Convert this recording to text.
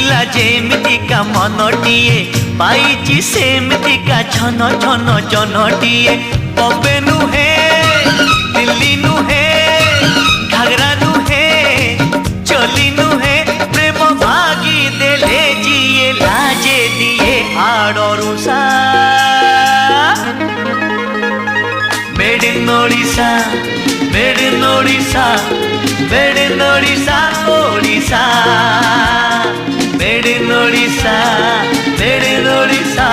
ଥିଲା ଯେମିତିକା ମନଟିଏ ପାଇଛି ସେମିତିକା ଛନ ଛନ ଜନଟିଏ। ବମ୍ବେ ନୁହେଁ ଦିଲ୍ଲୀ ନୁହେଁ ଘାଗରା ନୁହେଁ ଚଲି ନୁହେଁ ପ୍ରେମ ଭାଗି ଦେଲେ ଯିଏ ଲାଜେ ଦିଏ ଆଡ଼ରୁ ସା। Made in Odisha, made in Odisha, made in Odisha, Odisha. Made in Odisha, made in Odisha.